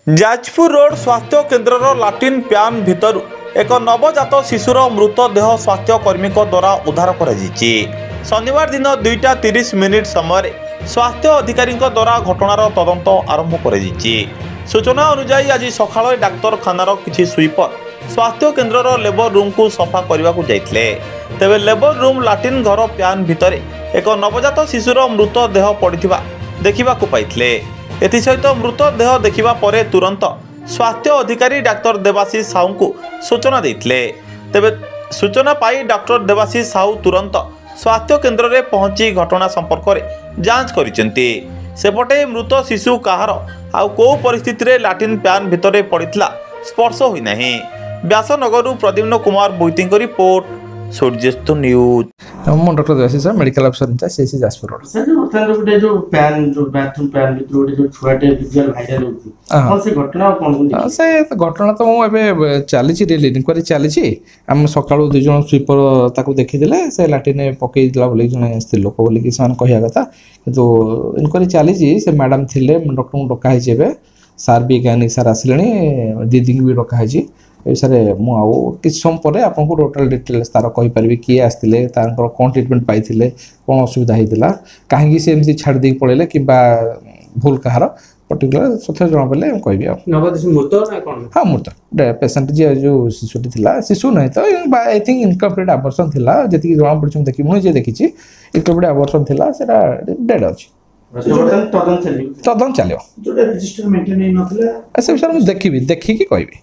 Jajpur road स्वास्थ्य केन्द्र लाट्रिन प्यान भितर एक नवजात शिशुर मृतदेह स्वास्थ्यकर्मी द्वारा उद्धार कर शनिवार दिन 2:30 समय स्वास्थ्य अधिकारी द्वारा घटनार तदंत आरंभ कर सूचना अनुसार आज सकाळ डाक्तरखानार किछि स्वीपर स्वास्थ्य केन्द्र लेबर रूम को सफा करने को जाइथिले। तेबे लेबर रूम लाट्रिन घर प्यान भितर एक नवजात शिशुर मृतदेह पड़िथिबा देखिबा को पाइथिले। एसहित मृतदेह देखा पर तुरंत स्वास्थ्य अधिकारी डाक्टर देवाशीष साहू को सूचना देते। तेबे सूचना पाई डाक्टर देवाशीष साहू तुरंत स्वास्थ्य केन्द्र में पहुंची घटना संपर्क में जांच करिसेंती। सेपटे मृत शिशु कहार आउ को परिस्थिति लाट्रिन प्यान भितर पड़ता स्पर्श होई नाही। व्यासनगर प्रद्युम्न कुमार बोईती रिपोर्ट सूर्यस्त न्यूज। मो doctor Debashish sir medical officer incharge CC Jajpur road. Sir गोटे जो पैन जो बाथरूम पैन भितर जो छुआटे विजुअल वायरल होती कौन से घटना कौन से घटना तो मु एबे चली रियल इनक्वारी चली आम सकाळु दुई जन स्वीपर ताको देखिदेले से लाट्रिन पकई दिला बोली जने स्त्री लोक बोली कि सान कहिया कथा किंतु इनक्वारी चली से मैडम थिले डॉक्टर को डका है एबे सार भी ज्ञानी सार आसिलेनी दीदी भी डका है विषय मुझे किसी समय पर आपको टोटाल डिटेल्स तार कहीपर किए आसते कौन ट्रिटमेंट पाई कौन असुविधा होता कहीं से एमती छाड़ दे पड़े कि भूल कहार पर्टिकुलर सत्य जना पड़े मृत हाँ मृत पेसेंट जी जो शिशुटी थी शिशु नहीं तो आई थिंक इनकम्प्लीट आबर्सन थी जी जना पड़ी देखी मुझे देखी इनकम्प्लीट आबर्सन थी डेड अच्छी तदन चलो से विषय देखी देखिकी कहबी।